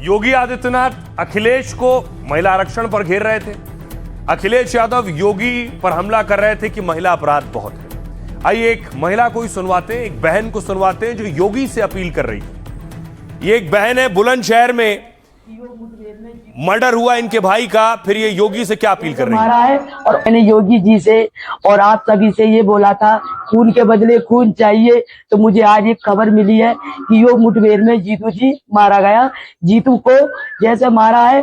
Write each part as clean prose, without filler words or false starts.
योगी आदित्यनाथ अखिलेश को महिला आरक्षण पर घेर रहे थे। अखिलेश यादव योगी पर हमला कर रहे थे कि महिला अपराध बहुत है। आइए एक महिला को ही सुनवाते हैं, एक बहन को सुनवाते हैं जो योगी से अपील कर रही है। ये एक बहन है, बुलंदशहर में मर्डर हुआ इनके भाई का, फिर ये योगी से क्या अपील कर रही है। और मैंने योगी जी से और आप सभी से ये बोला था खून के बदले खून चाहिए, तो मुझे आज एक खबर मिली है कि योग मुठभेड़ में जीतू जी मारा गया। जीतू को जैसे मारा है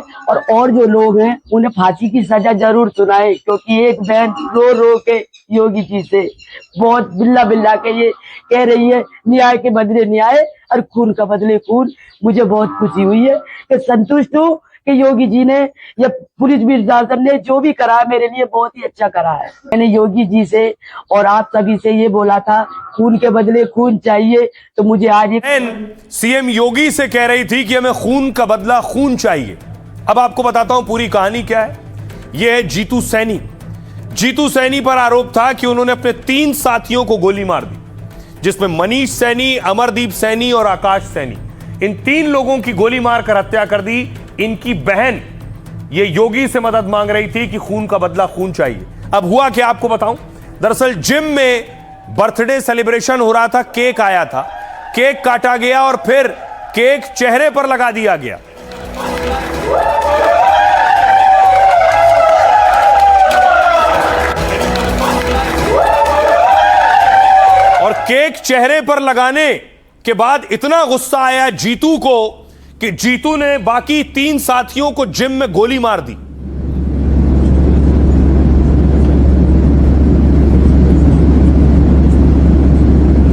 और जो लोग हैं उन्हें फांसी की सजा जरूर सुनाए, क्योंकि एक बहन रो रो के योगी जी से बहुत बिल्ला बिल्ला के ये कह रही है न्याय के बदले न्याय और खून का बदले खून। मुझे बहुत खुशी हुई है कि संतुष्ट हूँ कि योगी जी ने या पुलिस प्रशासन ने जो भी करा है मेरे लिए बहुत ही अच्छा करा है। मैंने योगी जी से और आप सभी से ये बोला था खून के बदले खून चाहिए, तो मुझे आज सीएम योगी से कह रही थी कि हमें खून का बदला खून चाहिए। अब आपको बताता हूं पूरी कहानी क्या है। यह है जीतू सैनी। जीतू सैनी पर आरोप था कि उन्होंने अपने 3 साथियों को गोली मार दी, जिसमें मनीष सैनी, अमरदीप सैनी और आकाश सैनी। इन 3 लोगों की गोली मारकर हत्या कर दी। इनकी बहन ये योगी से मदद मांग रही थी कि खून का बदला खून चाहिए। अब हुआ क्या आपको बताऊं। दरअसल जिम में बर्थडे सेलिब्रेशन हो रहा था, केक आया था, केक काटा गया और फिर केक चेहरे पर लगा दिया गया। और केक चेहरे पर लगाने के बाद इतना गुस्सा आया जीतू को कि जीतू ने बाकी 3 साथियों को जिम में गोली मार दी।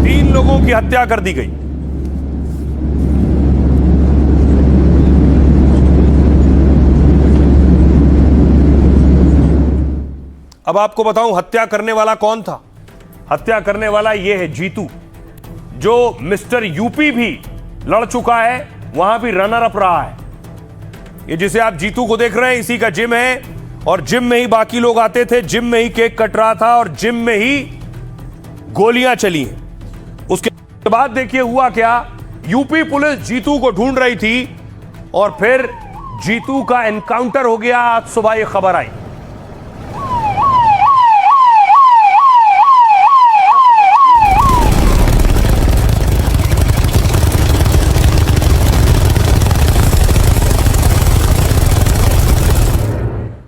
तीन लोगों की हत्या कर दी गई। अब आपको बताऊं हत्या करने वाला कौन था। हत्या करने वाला यह है जीतू, जो मिस्टर यूपी भी लड़ चुका है, वहां भी रनर अप रहा है। ये जिसे आप जीतू को देख रहे हैं इसी का जिम है, और जिम में ही बाकी लोग आते थे, जिम में ही केक कट रहा था और जिम में ही गोलियां चली हैं। उसके बाद देखिए हुआ क्या। यूपी पुलिस जीतू को ढूंढ रही थी और फिर जीतू का एनकाउंटर हो गया। आज सुबह ये खबर आई।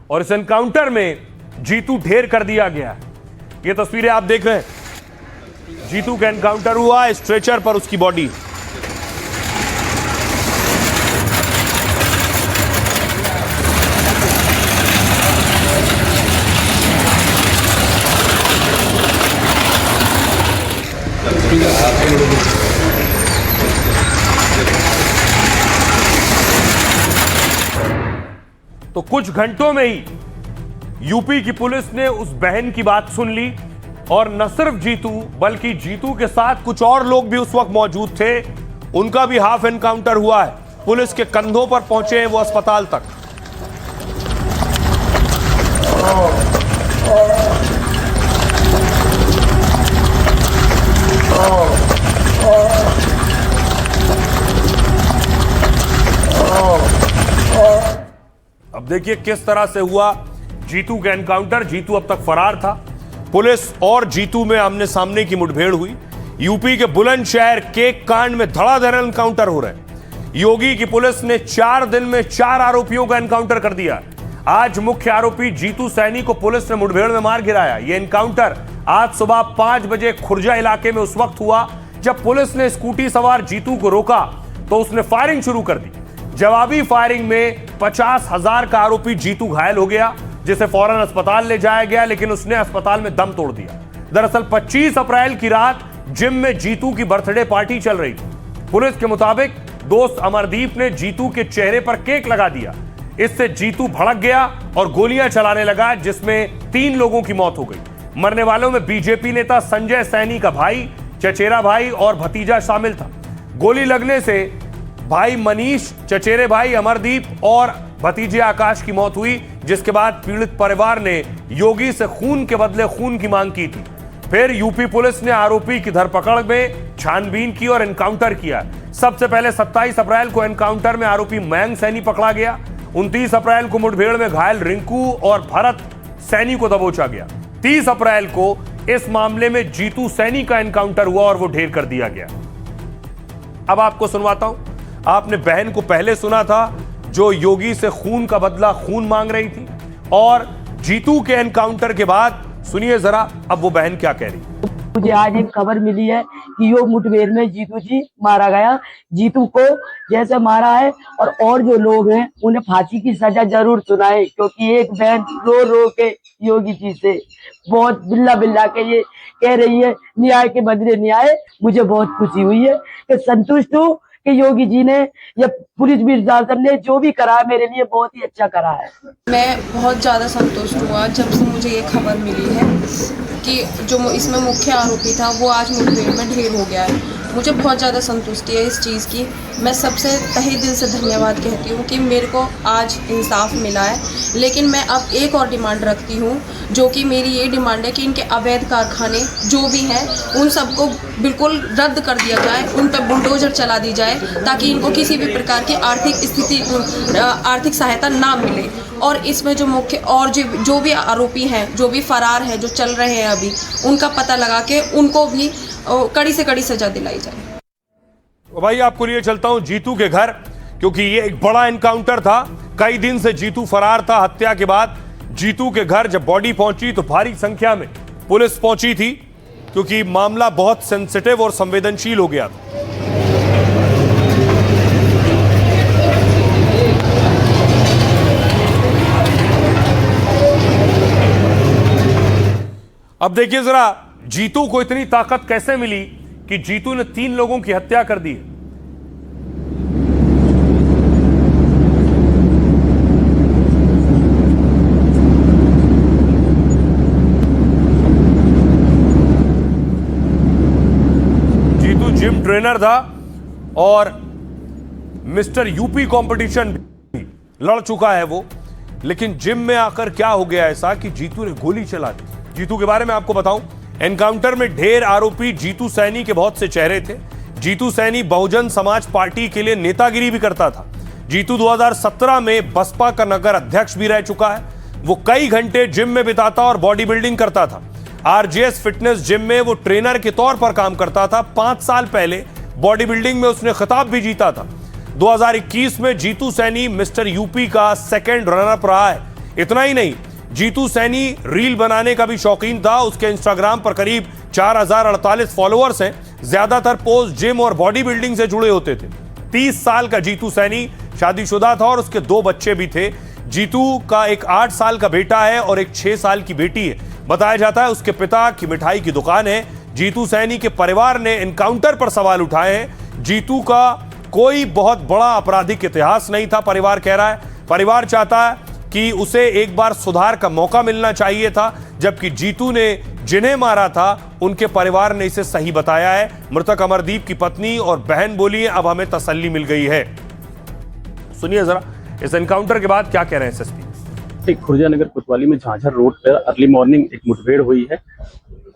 और इस एनकाउंटर में जीतू ढेर कर दिया गया। ये तस्वीरें आप देख रहे हैं, जीतू का एनकाउंटर हुआ, स्ट्रेचर पर उसकी बॉडी। तो कुछ घंटों में ही यूपी की पुलिस ने उस बहन की बात सुन ली, और न सिर्फ जीतू बल्कि जीतू के साथ कुछ और लोग भी उस वक्त मौजूद थे। उनका भी हाफ एनकाउंटर हुआ है। पुलिस के कंधों पर पहुंचे हैं वो अस्पताल तक। अब देखिए किस तरह से हुआ जीतू का एनकाउंटर। जीतू अब तक फरार था। पुलिस और जीतू में आमने सामने की मुठभेड़ हुई। यूपी के बुलंदशहर केक कांड में धड़ाधड़ एनकाउंटर हो रहे हैं। योगी की पुलिस ने 4 दिन में 4 आरोपियों का एनकाउंटर कर दिया। आज मुख्य आरोपी जीतू सैनी को पुलिस ने मुठभेड़ में मार गिराया। यह एनकाउंटर आज सुबह 5 बजे खुर्जा इलाके में उस वक्त हुआ जब पुलिस ने स्कूटी सवार जीतू को रोका तो उसने फायरिंग शुरू कर दी। जवाबी फायरिंग में 50,000 का आरोपी जीतू घायल हो गया, जिसे फौरन अस्पताल ले जाया गया, लेकिन उसने अस्पताल में दम तोड़ दिया। दरअसल 25 अप्रैल की रात जिम में जीतू की बर्थडे पार्टी चल रही थी। पुलिस के मुताबिक दोस्त अमरदीप ने जीतू के चेहरे पर केक लगा दिया। इससे जीतू भड़क गया और गोलियां चलाने लगा, जिसमें 3 लोगों की मौत हो गई। मरने वालों में बीजेपी नेता संजय सैनी का भाई, चचेरा भाई और भतीजा शामिल था। गोली लगने से भाई मनीष, चचेरे भाई अमरदीप और भतीजे आकाश की मौत हुई, जिसके बाद पीड़ित परिवार ने योगी से खून के बदले खून की मांग की थी। फिर यूपी पुलिस ने आरोपी की धरपकड़ में छानबीन की और एनकाउंटर किया। सबसे पहले 27 अप्रैल को एनकाउंटर में आरोपी मयंक सैनी पकड़ा गया। 29 अप्रैल को मुठभेड़ में घायल रिंकू और भरत सैनी को दबोचा गया। 30 अप्रैल को इस मामले में जीतू सैनी का एनकाउंटर हुआ और वो ढेर कर दिया गया। अब आपको सुनवाता हूं। आपने बहन को पहले सुना था जो योगी से खून का बदला खून मांग रही थी, और जीतू के एनकाउंटर के बाद सुनिए जरा अब वो बहन क्या कह रही है। मुझे आज एक खबर मिली है कि यो मुठभेड़ में जीतू जी मारा गया। जीतू को जैसे मारा है और जो लोग हैं उन्हें फांसी की सजा जरूर सुनाए, क्योंकि एक बहन रो रो के योगी जी से बहुत बिल्ला बिल्ला के ये कह रही है न्याय के बदले न्याय। मुझे बहुत खुशी हुई है कि संतुष्ट हूँ कि योगी जी ने या पुलिस प्रशासन ने जो भी करा है मेरे लिए बहुत ही अच्छा करा है। मैं बहुत ज़्यादा संतुष्ट हुआ जब से मुझे ये खबर मिली है कि जो इसमें मुख्य आरोपी था वो आज मुठभेड़ में ढेर हो गया है। मुझे बहुत ज़्यादा संतुष्टि है इस चीज़ की। मैं सबसे तहे दिल से धन्यवाद कहती हूँ कि मेरे को आज इंसाफ मिला है। लेकिन मैं अब एक और डिमांड रखती हूँ, जो कि मेरी ये डिमांड है कि इनके अवैध कारखाने जो भी हैं उन सबको बिल्कुल रद्द कर दिया जाए, उन पर बुलडोजर चला दी जाए, ताकि इनको किसी भी प्रकार की आर्थिक सहायता ना मिले। और इसमें जो मुख्य और जो भी आरोपी हैं, जो भी फरार हैं, जो चल रहे हैं अभी, उनका पता लगा के उनको भी कड़ी से कड़ी सजा दिलाई जाए। भाई आपको लिए चलता हूं जीतू के घर, क्योंकि ये एक बड़ा एनकाउंटर था। कई दिन से जीतू फरार था। हत्या के बाद जीतू के घर जब बॉडी पहुंची तो भारी संख्या में पुलिस पहुंची थी, क्योंकि मामला बहुत सेंसिटिव और संवेदनशील हो गया था। अब देखिए जरा जीतू को इतनी ताकत कैसे मिली कि जीतू ने 3 लोगों की हत्या कर दी। जीतू जिम ट्रेनर था और मिस्टर यूपी कंपटीशन भी लड़ चुका है वो, लेकिन जिम में आकर क्या हो गया ऐसा कि जीतू ने गोली चला दी। जीतू के बारे में आपको बताऊं, एनकाउंटर में ढेर आरोपी जीतू सैनी के बहुत से चेहरे थे। जीतू सैनी बहुजन समाज पार्टी के लिए नेतागिरी भी करता था। जीतू 2017 में बसपा का नगर अध्यक्ष भी रह चुका है। वो कई घंटे जिम में बिताता और बॉडी बिल्डिंग करता था। आरजेएस फिटनेस जिम में वो ट्रेनर के तौर पर काम करता था। 5 साल पहले बॉडी बिल्डिंग में उसने खिताब भी जीता था। 2021 में जीतू सैनी मिस्टर यूपी का 2nd रनर रहा है। इतना ही नहीं, जीतू सैनी रील बनाने का भी शौकीन था। उसके इंस्टाग्राम पर करीब 4048 फॉलोअर्स हैं। ज्यादातर पोस्ट जिम और बॉडी बिल्डिंग से जुड़े होते थे। 30 साल का जीतू सैनी शादीशुदा था और उसके 2 बच्चे भी थे। जीतू का एक 8 साल का बेटा है और एक 6 साल की बेटी है। बताया जाता है उसके पिता की मिठाई की दुकान है। जीतू सैनी के परिवार ने एनकाउंटर पर सवाल उठाए हैं। जीतू का कोई बहुत बड़ा आपराधिक इतिहास नहीं था, परिवार कह रहा है। परिवार चाहता है कि उसे एक बार सुधार का मौका मिलना चाहिए था, जबकि जीतू ने जिन्हें मारा था उनके परिवार ने इसे सही बताया है। मृतक अमरदीप की पत्नी और बहन बोली है अब हमें तसल्ली मिल गई है। सुनिए जरा इस एनकाउंटर के बाद क्या कह रहे हैं एसएसपी। खुर्जा नगर कोतवाली में झांझर रोड पर अर्ली मॉर्निंग एक मुठभेड़ हुई है,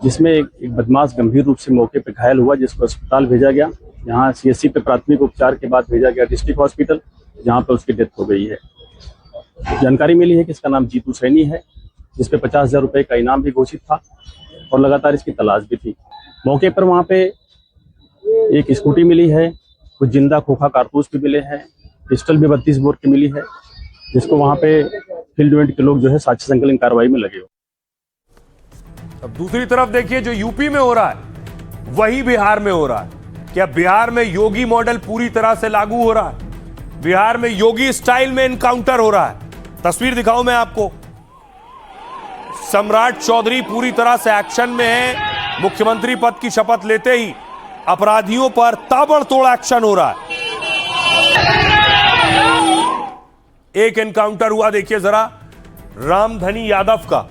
जिसमें एक बदमाश गंभीर रूप से मौके पर घायल हुआ, जिसको अस्पताल भेजा गया। यहाँ सीएससी पे प्राथमिक उपचार के बाद भेजा गया डिस्ट्रिक्ट हॉस्पिटल, जहाँ पर उसकी डेथ हो गई है। जानकारी मिली है कि इसका नाम जीतू सैनी है, जिसपे 50,000 रुपए का इनाम भी घोषित था और लगातार इसकी तलाश भी थी। मौके पर वहाँ पे एक स्कूटी मिली है, कुछ जिंदा खोखा कारतूस भी मिले हैं, पिस्टल भी 32 बोर की मिली है, जिसको वहाँ पे फील्ड इवेंट के लोग जो है साक्ष्य संकलन कार्रवाई में लगे हो। अब दूसरी तरफ देखिए, जो यूपी में हो रहा है वही बिहार में हो रहा है। क्या बिहार में योगी मॉडल पूरी तरह से लागू हो रहा है? बिहार में योगी स्टाइल में एनकाउंटर हो रहा है। तस्वीर दिखाऊं मैं आपको। सम्राट चौधरी पूरी तरह से एक्शन में है। मुख्यमंत्री पद की शपथ लेते ही अपराधियों पर ताबड़तोड़ एक्शन हो रहा है। एक एनकाउंटर हुआ, देखिए जरा, रामधनी यादव का।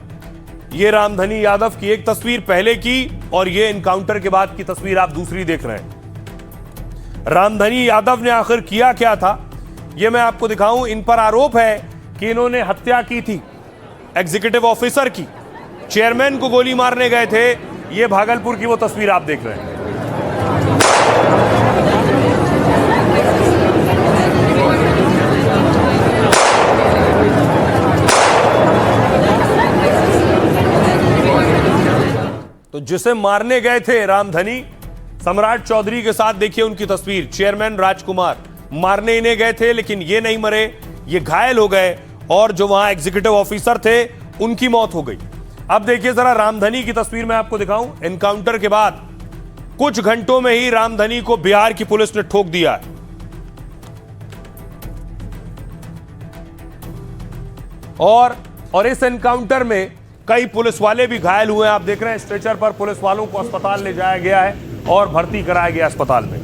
यह रामधनी यादव की एक तस्वीर पहले की और यह एनकाउंटर के बाद की तस्वीर आप दूसरी देख रहे हैं। रामधनी यादव ने आखिर किया क्या था यह मैं आपको दिखाऊं। इन पर आरोप है कि इन्होंने हत्या की थी एग्जीक्यूटिव ऑफिसर की। चेयरमैन को गोली मारने गए थे। यह भागलपुर की वो तस्वीर आप देख रहे हैं। जिसे मारने गए थे रामधनी सम्राट चौधरी के साथ, देखिए उनकी तस्वीर, चेयरमैन राजकुमार मारने इन्हें गए थे, लेकिन ये नहीं मरे, ये घायल हो गए और जो वहां एग्जीक्यूटिव ऑफिसर थे उनकी मौत हो गई। अब देखिए जरा रामधनी की तस्वीर मैं आपको दिखाऊं। एनकाउंटर के बाद कुछ घंटों में ही रामधनी को बिहार की पुलिस ने ठोक दिया है। और इस एनकाउंटर में कई पुलिस वाले भी घायल हुए हैं। आप देख रहे हैं स्ट्रेचर पर पुलिस वालों को अस्पताल ले जाया गया है और भर्ती कराया गया अस्पताल में।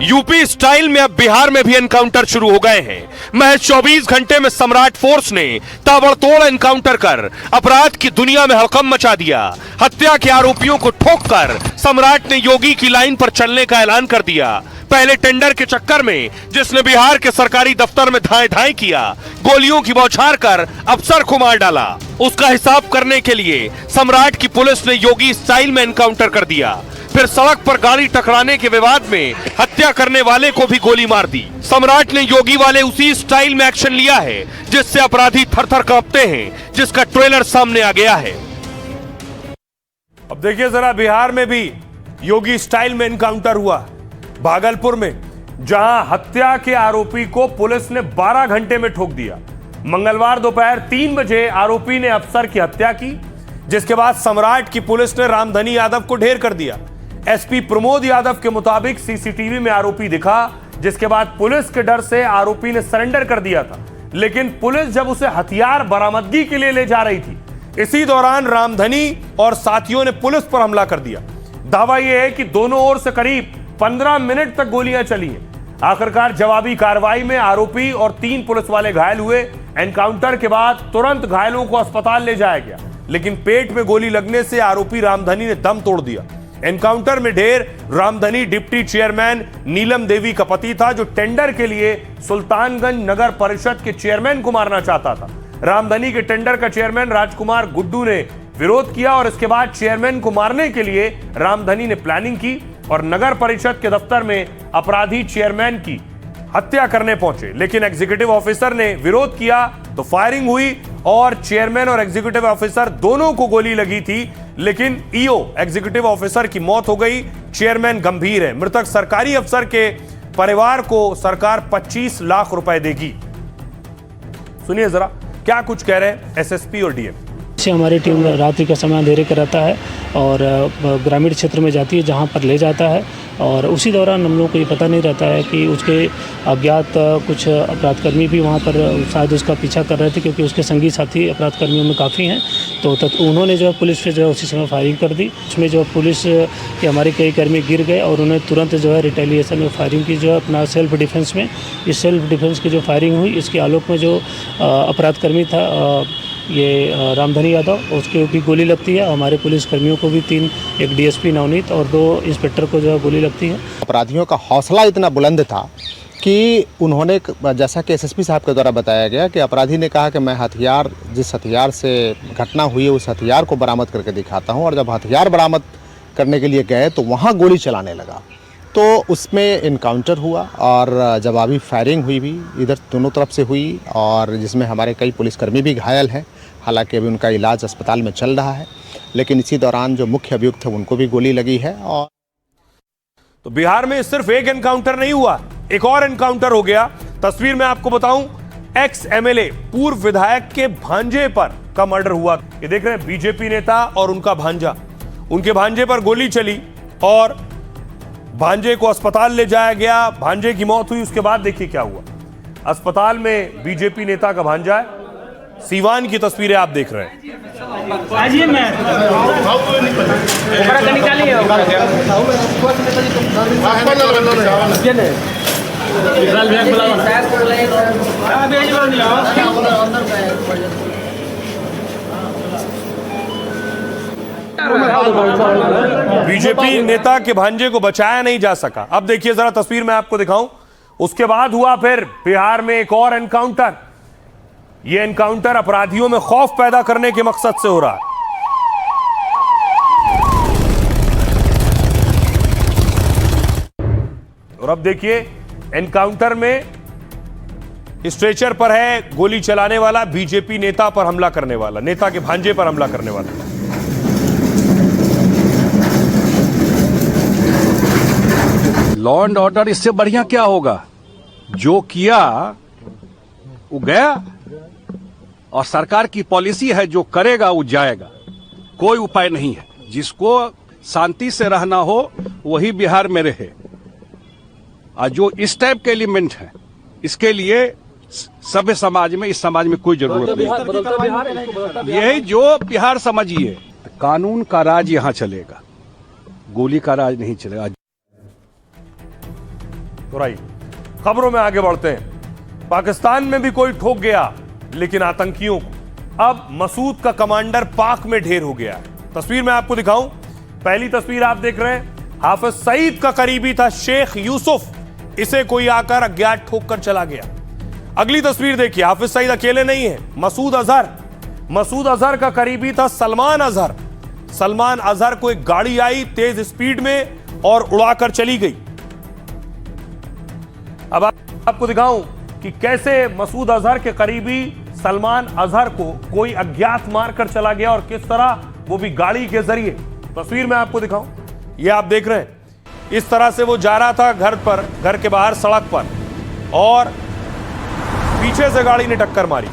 यूपी स्टाइल में अब बिहार में भी एनकाउंटर शुरू हो गए हैं। महज 24 घंटे में सम्राट फोर्स ने ताबड़तोड़ एनकाउंटर कर अपराध की दुनिया में हड़कंप मचा दिया। हत्या के आरोपियों को ठोककर सम्राट ने योगी की लाइन पर चलने का ऐलान कर दिया। पहले टेंडर के चक्कर में जिसने बिहार के सरकारी दफ्तर में धाए धाए किया, गोलियों की बौछार कर अफसर को मार डाला, उसका हिसाब करने के लिए सम्राट की पुलिस ने योगी स्टाइल में एनकाउंटर कर दिया। फिर सड़क पर गाड़ी टकराने के विवाद में हत्या करने वाले को भी गोली मार दी। सम्राट ने योगी वाले उसी स्टाइल में एक्शन लिया है जिससे अपराधी थर-थर कांपते हैं, जिसका ट्रेलर सामने आ गया है। अब देखिए जरा बिहार में भी योगी स्टाइल में एनकाउंटर हुआ। भागलपुर में जहां हत्या के आरोपी को पुलिस ने 12 घंटे में ठोक दिया। मंगलवार दोपहर 3 बजे आरोपी ने अफसर की हत्या की, जिसके बाद सम्राट की पुलिस ने रामधनी यादव को ढेर कर दिया। एसपी प्रमोद यादव के मुताबिक सीसीटीवी में आरोपी दिखा, जिसके बाद पुलिस के डर से आरोपी ने सरेंडर कर दिया था। लेकिन पुलिस जब उसे हथियार बरामदगी के लिए ले जा रही थी, इसी दौरान रामधनी और साथियों ने पुलिस पर हमला कर दिया। दावा यह है कि दोनों ओर से करीब 15 मिनट तक गोलियां चली हैं। आखिरकार जवाबी कार्रवाई में आरोपी और 3 पुलिस वाले घायल हुए। एनकाउंटर के बाद तुरंत घायलों को अस्पताल ले जाया गया, लेकिन पेट में गोली लगने से आरोपी रामधनी ने दम तोड़ दिया। एनकाउंटर में ढेर रामधनी डिप्टी चेयरमैन नीलम देवी का पति था, जो टेंडर के लिए सुल्तानगंज नगर परिषद के चेयरमैन को मारना चाहता था। रामधनी के टेंडर का चेयरमैन राजकुमार गुड्डू ने विरोध किया और इसके बाद चेयरमैन को मारने के लिए रामधनी ने प्लानिंग की और नगर परिषद के दफ्तर में अपराधी चेयरमैन की हत्या करने पहुंचे। लेकिन एग्जीक्यूटिव ऑफिसर ने विरोध किया तो फायरिंग हुई और चेयरमैन और एग्जीक्यूटिव ऑफिसर दोनों को गोली लगी थी, लेकिन ईओ एग्जीक्यूटिव ऑफिसर की मौत हो गई। चेयरमैन गंभीर है। मृतक सरकारी अफसर के परिवार को सरकार 25 लाख रुपए देगी। सुनिए जरा क्या कुछ कह रहे हैं एसएसपी और डीएम। से हमारी टीम रात्रि का समय अंधेरे कराता है और ग्रामीण क्षेत्र में जाती है, जहां पर ले जाता है और उसी दौरान हम लोगों को ये पता नहीं रहता है कि उसके अज्ञात कुछ अपराधकर्मी भी वहां पर शायद उसका पीछा कर रहे थे, क्योंकि उसके संगी साथी अपराधकर्मियों में काफ़ी हैं। तो उन्होंने जो है पुलिस पे जो है उसी समय फायरिंग कर दी। उसमें जो पुलिस के हमारे कई कर्मी गिर गए और उन्हें तुरंत जो है रिटेलिएशन में फायरिंग की, जो है अपना सेल्फ डिफेंस में। इस सेल्फ डिफेंस की जो फायरिंग हुई, इसके आलोक में जो अपराधकर्मी था ये रामधनी यादव, उसके भी गोली लगती है। हमारे पुलिस कर्मियों को भी 3, एक डीएसपी नवनीत और 2 इंस्पेक्टर को जो है गोली लगती है। अपराधियों का हौसला इतना बुलंद था कि उन्होंने, जैसा कि एसएसपी साहब के द्वारा बताया गया, कि अपराधी ने कहा कि मैं हथियार, जिस हथियार से घटना हुई है उस हथियार को बरामद करके दिखाता हूं। और जब हथियार बरामद करने के लिए गए तो वहां गोली चलाने लगा, तो उसमें इनकाउंटर हुआ और जवाबी फायरिंग हुई भी, इधर दोनों तरफ से हुई, और जिसमें हमारे कई पुलिसकर्मी भी घायल हैं। हालांकि अभी उनका इलाज अस्पताल में चल रहा है, लेकिन इसी दौरान जो मुख्य अभियुक्त थे उनको भी गोली लगी है। और तो बिहार में सिर्फ एक एनकाउंटर नहीं हुआ, एक और एनकाउंटर हो गया। तस्वीर में आपको बताऊं, एक्स एमएलए पूर्व विधायक के भांजे पर का मर्डर हुआ। ये देख रहे हैं बीजेपी नेता और उनका भांजा, उनके भांजे पर गोली चली और भांजे को अस्पताल ले जाया गया। भांजे की मौत हुई। उसके बाद देखिए क्या हुआ। अस्पताल में बीजेपी नेता का भांजा है। सीवान की तस्वीरें आप देख रहे हैं। बीजेपी नेता के भांजे को बचाया नहीं जा सका। अब देखिए जरा तस्वीर मैं आपको दिखाऊं। उसके बाद हुआ फिर बिहार में एक और एनकाउंटर। यह एनकाउंटर अपराधियों में खौफ पैदा करने के मकसद से हो रहा है। और अब देखिए एनकाउंटर में स्ट्रेचर पर है गोली चलाने वाला बीजेपी नेता पर हमला करने वाला, नेता के भांजे पर हमला करने वाला। लॉ एंड ऑर्डर इससे बढ़िया क्या होगा? जो किया वो गया, और सरकार की पॉलिसी है जो करेगा वो जाएगा, कोई उपाय नहीं है। जिसको शांति से रहना हो वही बिहार में रहे। और जो इस टाइप के एलिमेंट है इसके लिए सभ्य समाज में, इस समाज में कोई जरूरत नहीं। यही जो बिहार समझिए, कानून का राज यहां चलेगा, गोली का राज नहीं चलेगा। तो राइट, खबरों में आगे बढ़ते हैं। पाकिस्तान में भी कोई ठोक गया, लेकिन आतंकियों को अब मसूद का कमांडर पाक में ढेर हो गया है। तस्वीर मैं आपको दिखाऊं। पहली तस्वीर आप देख रहे हैं, हाफिज सईद का करीबी था शेख यूसुफ, इसे कोई आकर अज्ञात ठोक कर चला गया। अगली तस्वीर देखिए, हाफिज सईद अकेले नहीं है, मसूद अजहर का करीबी था सलमान अजहर। सलमान अजहर को एक गाड़ी आई तेज स्पीड में और उड़ाकर चली गई। अब आपको दिखाऊं कि कैसे मसूद अजहर के करीबी सलमान अजहर को कोई अज्ञात मारकर चला गया और किस तरह, वो भी गाड़ी के जरिए। तस्वीर में आपको दिखाऊं, ये आप देख रहे हैं, इस तरह से वो जा रहा था घर के बाहर सड़क पर, और पीछे से गाड़ी ने टक्कर मारी।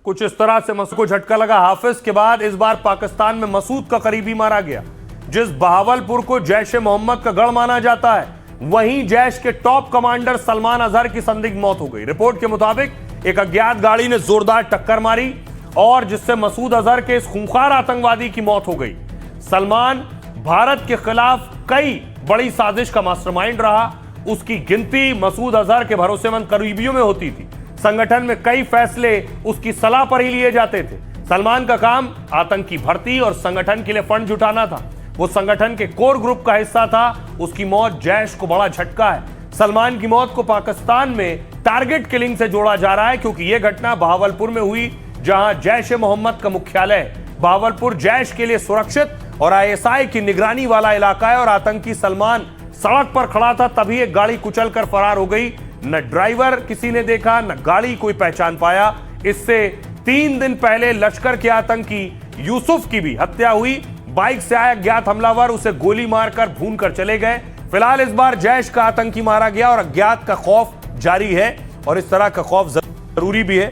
कुछ इस तरह से मसूद को झटका लगा। हाफिज के बाद इस बार पाकिस्तान में मसूद का करीबी मारा गया। जिस बहावलपुर को जैश ए मोहम्मद का गढ़ माना जाता है, वहीं जैश के टॉप कमांडर सलमान अजहर की संदिग्ध मौत हो गई। रिपोर्ट के मुताबिक एक अज्ञात गाड़ी ने जोरदार टक्कर मारी और जिससे मसूद अजहर के इस खूंखार आतंकवादी की मौत हो गई। सलमान भारत के खिलाफ कई बड़ी साजिश का मास्टरमाइंड रहा। उसकी गिनती मसूद अजहर के भरोसेमंद करीबियों में होती थी। संगठन में कई फैसले उसकी सलाह पर ही लिए जाते थे। सलमान का काम आतंकी भर्ती और संगठन के लिए फंड जुटाना था। वो संगठन के कोर ग्रुप का हिस्सा था। उसकी मौत जैश को बड़ा झटका है। सलमान की मौत को पाकिस्तान में टारगेट किलिंग से जोड़ा जा रहा है, क्योंकि यह घटना बहावलपुर में हुई, जहां जैश ए मोहम्मद का मुख्यालय है। बहावलपुर जैश के लिए सुरक्षित और आईएसआई की निगरानी वाला इलाका है, और आतंकी सलमान सड़क पर खड़ा था, तभी एक गाड़ी कुचलकर फरार हो गई। न ड्राइवर किसी ने देखा, न गाड़ी कोई पहचान पाया। इससे 3 दिन पहले लश्कर के आतंकी यूसुफ की भी हत्या हुई। बाइक से आए अज्ञात हमलावर उसे गोली मारकर भून कर चले गए। फिलहाल इस बार जैश का आतंकी मारा गया और अज्ञात का खौफ जारी है, और इस तरह का खौफ जरूरी भी है।